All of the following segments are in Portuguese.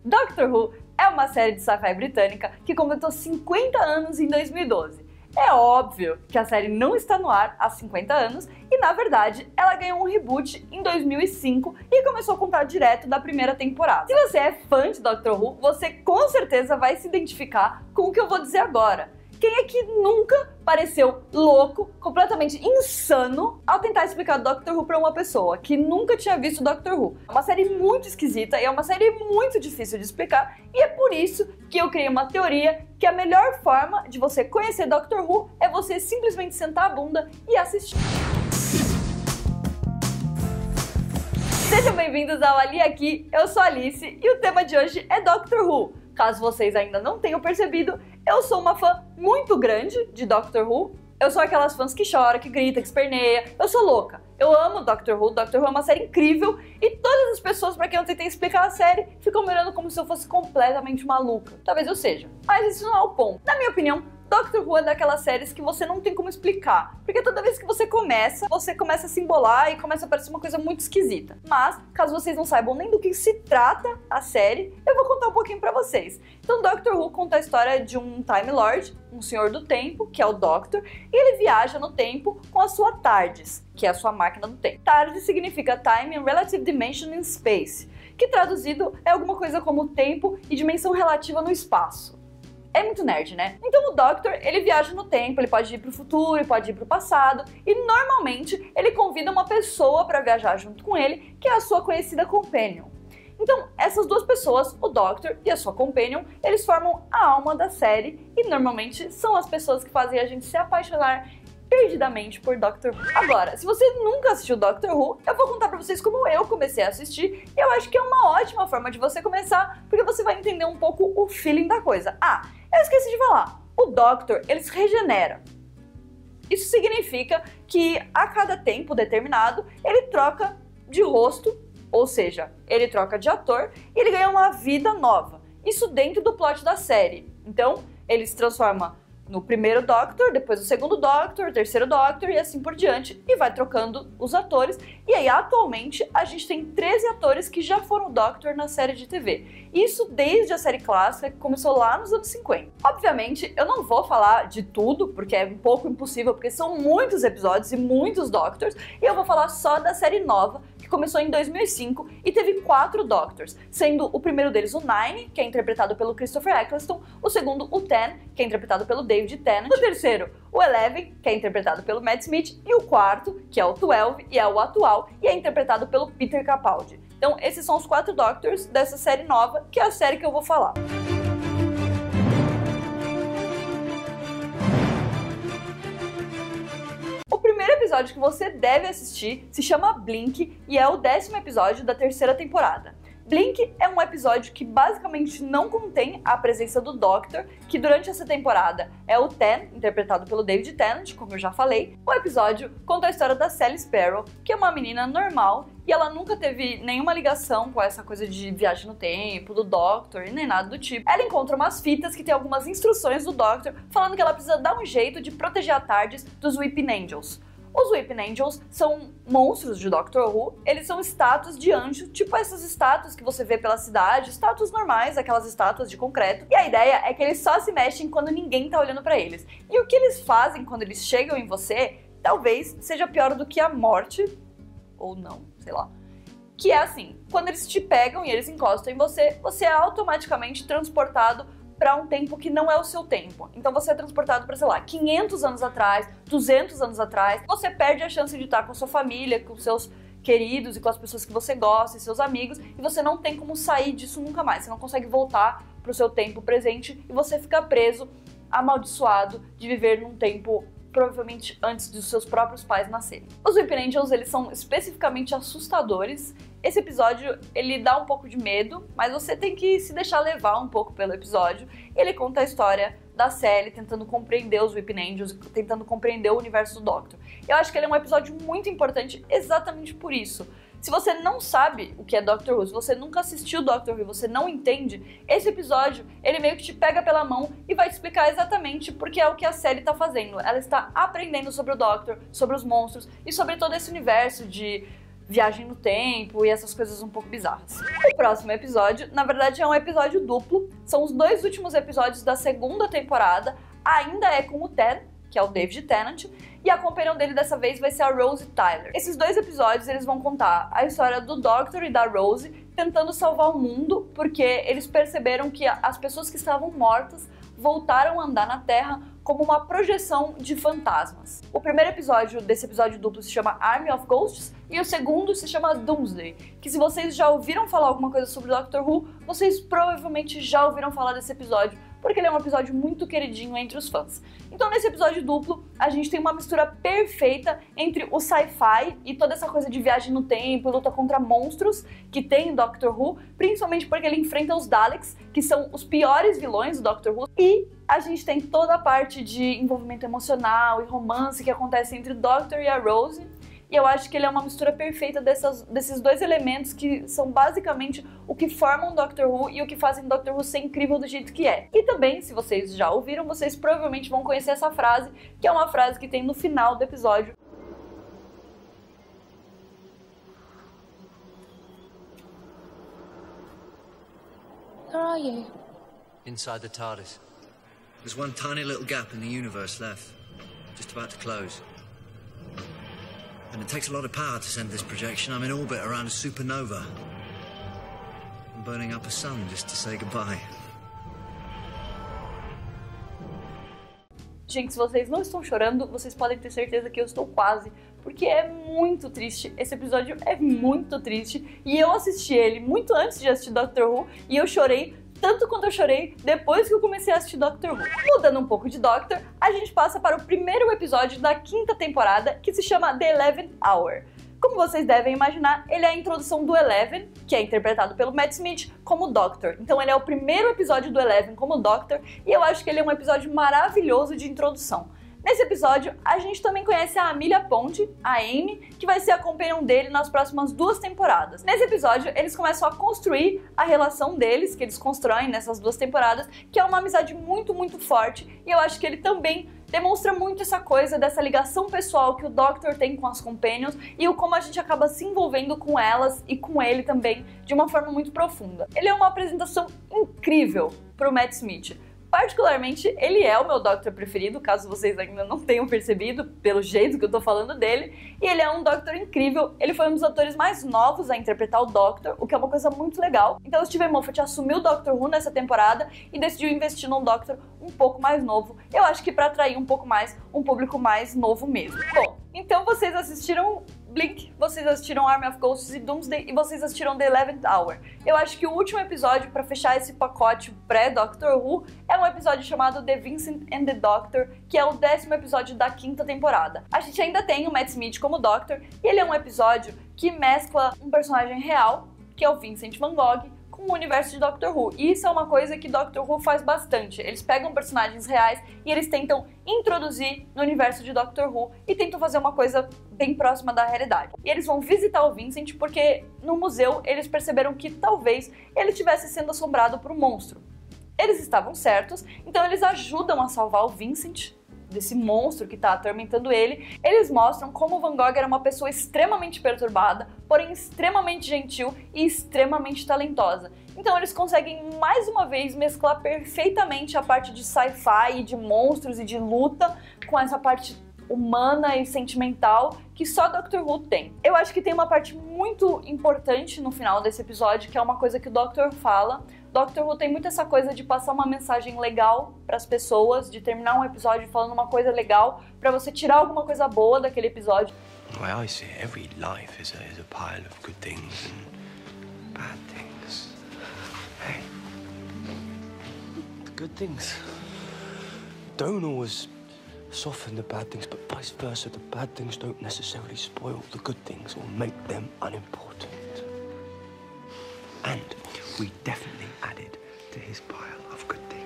Doctor Who é uma série de sci-fi britânica que completou 50 anos em 2012. É óbvio que a série não está no ar há 50 anos e, na verdade, ela ganhou um reboot em 2005 e começou a contar direto da primeira temporada. Se você é fã de Doctor Who, você com certeza vai se identificar com o que eu vou dizer agora. Quem é que nunca pareceu louco, completamente insano, ao tentar explicar Doctor Who para uma pessoa que nunca tinha visto Doctor Who? É uma série muito esquisita e é uma série muito difícil de explicar, e é por isso que eu criei uma teoria que a melhor forma de você conhecer Doctor Who é você simplesmente sentar a bunda e assistir. Sejam bem-vindos ao Ali Aqui, eu sou a Alice e o tema de hoje é Doctor Who. Caso vocês ainda não tenham percebido, eu sou uma fã muito grande de Doctor Who. Eu sou aquelas fãs que choram, que grita, que esperneia. Eu sou louca. Eu amo Doctor Who. Doctor Who é uma série incrível e todas as pessoas para quem eu tentei explicar a série ficam me olhando como se eu fosse completamente maluca. Talvez eu seja, mas isso não é o ponto. Na minha opinião, Doctor Who é daquelas séries que você não tem como explicar, porque toda vez que você começa a se embolar e começa a parecer uma coisa muito esquisita. Mas, caso vocês não saibam nem do que se trata a série, eu vou contar um pouquinho pra vocês. Então, Doctor Who conta a história de um Time Lord, um senhor do tempo, que é o Doctor, e ele viaja no tempo com a sua TARDIS, que é a sua máquina do tempo. TARDIS significa Time and Relative Dimension in Space, que traduzido é alguma coisa como tempo e dimensão relativa no espaço. É muito nerd, né? Então o Doctor, ele viaja no tempo, ele pode ir pro futuro, pode ir pro passado, e normalmente ele convida uma pessoa para viajar junto com ele, que é a sua conhecida Companion. Então, essas duas pessoas, o Doctor e a sua Companion, eles formam a alma da série, e normalmente são as pessoas que fazem a gente se apaixonar perdidamente por Doctor Who. Agora, se você nunca assistiu Doctor Who, eu vou contar pra vocês como eu comecei a assistir, e eu acho que é uma ótima forma de você começar, porque você vai entender um pouco o feeling da coisa. Ah, eu esqueci de falar, o Doctor, ele se regenera. Isso significa que a cada tempo determinado, ele troca de rosto, ou seja, ele troca de ator, e ele ganha uma vida nova. Isso dentro do plot da série. Então, ele se transforma no primeiro Doctor, depois o segundo Doctor, o terceiro Doctor e assim por diante, e vai trocando os atores. E aí, atualmente, a gente tem 13 atores que já foram Doctor na série de TV. Isso desde a série clássica, que começou lá nos anos 50. Obviamente, eu não vou falar de tudo, porque é um pouco impossível, porque são muitos episódios e muitos Doctors, e eu vou falar só da série nova, que começou em 2005 e teve 4 Doctors, sendo o primeiro deles o Nine, que é interpretado pelo Christopher Eccleston, o segundo o Ten, que é interpretado pelo David Tennant, o terceiro o Eleven, que é interpretado pelo Matt Smith, e o quarto, que é o 12, e é o atual, e é interpretado pelo Peter Capaldi. Então esses são os 4 Doctors dessa série nova, que é a série que eu vou falar. O primeiro episódio que você deve assistir se chama Blink e é o 10º episódio da terceira temporada. Blink é um episódio que basicamente não contém a presença do Doctor, que durante essa temporada é o Ten, interpretado pelo David Tennant, como eu já falei. O episódio conta a história da Sally Sparrow, que é uma menina normal e ela nunca teve nenhuma ligação com essa coisa de viagem no tempo, do Doctor e nem nada do tipo. Ela encontra umas fitas que tem algumas instruções do Doctor falando que ela precisa dar um jeito de proteger a TARDIS dos Weeping Angels. Os Weeping Angels são monstros de Doctor Who, eles são estátuas de anjo, tipo essas estátuas que você vê pela cidade, estátuas normais, aquelas estátuas de concreto. E a ideia é que eles só se mexem quando ninguém tá olhando pra eles. E o que eles fazem quando eles chegam em você, talvez seja pior do que a morte, ou não, sei lá. Que é assim, quando eles te pegam e eles encostam em você, você é automaticamente transportado para um tempo que não é o seu tempo. Então você é transportado para, sei lá, 500 anos atrás, 200 anos atrás. Você perde a chance de estar com a sua família, com seus queridos e com as pessoas que você gosta e seus amigos, e você não tem como sair disso nunca mais. Você não consegue voltar para o seu tempo presente e você fica preso, amaldiçoado de viver num tempo provavelmente antes dos seus próprios pais nascerem. Os Weeping Angels, eles são especificamente assustadores. Esse episódio, ele dá um pouco de medo, mas você tem que se deixar levar um pouco pelo episódio. Ele conta a história da Sally tentando compreender os Weeping Angels, tentando compreender o universo do Doctor. Eu acho que ele é um episódio muito importante exatamente por isso. Se você não sabe o que é Doctor Who, se você nunca assistiu Doctor Who e você não entende, esse episódio, ele meio que te pega pela mão e vai te explicar exatamente porque é o que a série tá fazendo. Ela está aprendendo sobre o Doctor, sobre os monstros e sobre todo esse universo de viagem no tempo e essas coisas um pouco bizarras. O próximo episódio, na verdade, é um episódio duplo. São os 2 últimos episódios da 2ª temporada. Ainda é com o Ted, que é o David Tennant, e a companhia dele dessa vez vai ser a Rose Tyler. Esses 2 episódios eles vão contar a história do Doctor e da Rose tentando salvar o mundo, porque eles perceberam que as pessoas que estavam mortas voltaram a andar na Terra como uma projeção de fantasmas. O primeiro episódio desse episódio duplo se chama Army of Ghosts e o segundo se chama Doomsday, que se vocês já ouviram falar alguma coisa sobre Doctor Who, vocês provavelmente já ouviram falar desse episódio, porque ele é um episódio muito queridinho entre os fãs. Então nesse episódio duplo, a gente tem uma mistura perfeita entre o sci-fi e toda essa coisa de viagem no tempo, luta contra monstros que tem em Doctor Who, principalmente porque ele enfrenta os Daleks, que são os piores vilões do Doctor Who, e a gente tem toda a parte de envolvimento emocional e romance que acontece entre o Doctor e a Rose. E eu acho que ele é uma mistura perfeita desses 2 elementos que são basicamente o que formam Doctor Who e o que fazem Doctor Who ser incrível do jeito que é. E também, se vocês já ouviram, vocês provavelmente vão conhecer essa frase, que é uma frase que tem no final do episódio. Where are you? Inside the TARDIS. There's one tiny little gap in the universe left. Just about to close. And it takes a lot of power to send this projection. I'm in orbit around a supernova. I'm burning up a sun just to say goodbye. Gente, se vocês não estão chorando, vocês podem ter certeza que eu estou quase, porque é muito triste. Esse episódio é muito triste e eu assisti ele muito antes de assistir Doctor Who e eu chorei tanto quanto eu chorei depois que eu comecei a assistir Doctor Who. Mudando um pouco de Doctor, a gente passa para o primeiro episódio da 5ª temporada, que se chama The 11th Hour. Como vocês devem imaginar, ele é a introdução do Eleven, que é interpretado pelo Matt Smith, como Doctor. Então ele é o primeiro episódio do Eleven como Doctor, e eu acho que ele é um episódio maravilhoso de introdução. Nesse episódio, a gente também conhece a Amelia Pond, a Amy, que vai ser a companion dele nas próximas 2 temporadas. Nesse episódio, eles começam a construir a relação deles, que eles constroem nessas 2 temporadas, que é uma amizade muito, muito forte, e eu acho que ele também demonstra muito essa coisa dessa ligação pessoal que o Doctor tem com as companions e o como a gente acaba se envolvendo com elas e com ele também de uma forma muito profunda. Ele é uma apresentação incrível pro Matt Smith. Particularmente, ele é o meu Doctor preferido, caso vocês ainda não tenham percebido, pelo jeito que eu tô falando dele. E ele é um Doctor incrível, ele foi um dos atores mais novos a interpretar o Doctor, o que é uma coisa muito legal. Então o Steven Moffat assumiu o Doctor Who nessa temporada e decidiu investir num Doctor um pouco mais novo. Eu acho que pra atrair um pouco mais um público mais novo mesmo. Bom, então vocês assistiram Blink, vocês assistiram Army of Ghosts e Doomsday e vocês assistiram The 11th Hour. Eu acho que o último episódio pra fechar esse pacote pré-Doctor Who é um episódio chamado The Vincent and the Doctor, que é o 10º episódio da 5ª temporada. A gente ainda tem o Matt Smith como Doctor e ele é um episódio que mescla um personagem real, que é o Vincent Van Gogh, com o universo de Doctor Who. E isso é uma coisa que Doctor Who faz bastante. Eles pegam personagens reais e eles tentam introduzir no universo de Doctor Who e tentam fazer uma coisa bem próxima da realidade. E eles vão visitar o Vincent porque no museu eles perceberam que talvez ele estivesse sendo assombrado por um monstro. Eles estavam certos, então eles ajudam a salvar o Vincent desse monstro que está atormentando ele. Eles mostram como Van Gogh era uma pessoa extremamente perturbada, porém extremamente gentil e extremamente talentosa. Então eles conseguem mais uma vez mesclar perfeitamente a parte de sci-fi e de monstros e de luta com essa parte humana e sentimental que só Doctor Who tem. Eu acho que tem uma parte muito importante no final desse episódio, que é uma coisa que o Doctor fala. Doctor Who tem muito essa coisa de passar uma mensagem legal para as pessoas, de terminar um episódio falando uma coisa legal, para você tirar alguma coisa boa daquele episódio. The way I see it, every life is a pile of good things and bad things. Hey, the good things don't always soften the bad things, but vice versa. The bad things don't necessarily spoil the good things or make them unimportant. And we definitely added to his pile of good things.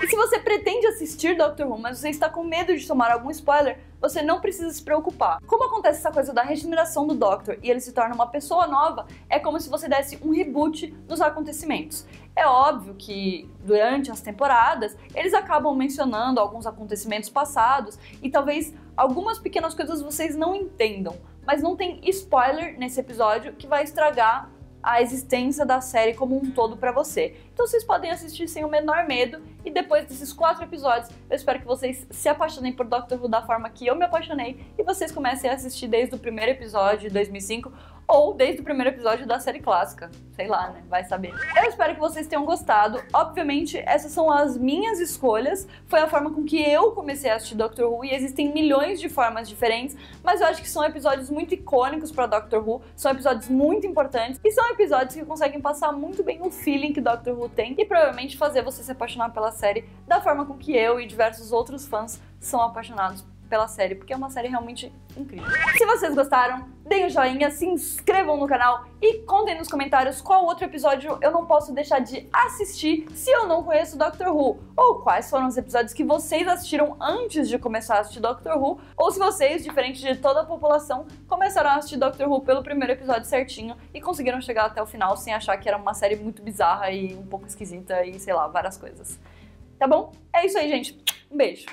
E se você pretende assistir Doctor Who, mas você está com medo de tomar algum spoiler, você não precisa se preocupar. Como acontece essa coisa da regeneração do Doctor e ele se torna uma pessoa nova, é como se você desse um reboot nos acontecimentos. É óbvio que durante as temporadas eles acabam mencionando alguns acontecimentos passados e talvez algumas pequenas coisas vocês não entendam, mas não tem spoiler nesse episódio que vai estragar a existência da série como um todo pra você. Então vocês podem assistir sem o menor medo, e depois desses 4 episódios, eu espero que vocês se apaixonem por Doctor Who da forma que eu me apaixonei, e vocês comecem a assistir desde o primeiro episódio de 2005, ou desde o primeiro episódio da série clássica. Sei lá, né? Vai saber. Eu espero que vocês tenham gostado. Obviamente, essas são as minhas escolhas. Foi a forma com que eu comecei a assistir Doctor Who, e existem milhões de formas diferentes, mas eu acho que são episódios muito icônicos pra Doctor Who, são episódios muito importantes, e são episódios que conseguem passar muito bem o feeling que Doctor Who tem, e provavelmente fazer você se apaixonar pela série da forma com que eu e diversos outros fãs são apaixonados pela série, porque é uma série realmente incrível. Se vocês gostaram, deem um joinha, se inscrevam no canal e contem nos comentários qual outro episódio eu não posso deixar de assistir se eu não conheço Doctor Who, ou quais foram os episódios que vocês assistiram antes de começar a assistir Doctor Who, ou se vocês, diferente de toda a população, começaram a assistir Doctor Who pelo primeiro episódio certinho e conseguiram chegar até o final sem achar que era uma série muito bizarra e um pouco esquisita e sei lá, várias coisas. Tá bom? É isso aí, gente. Um beijo.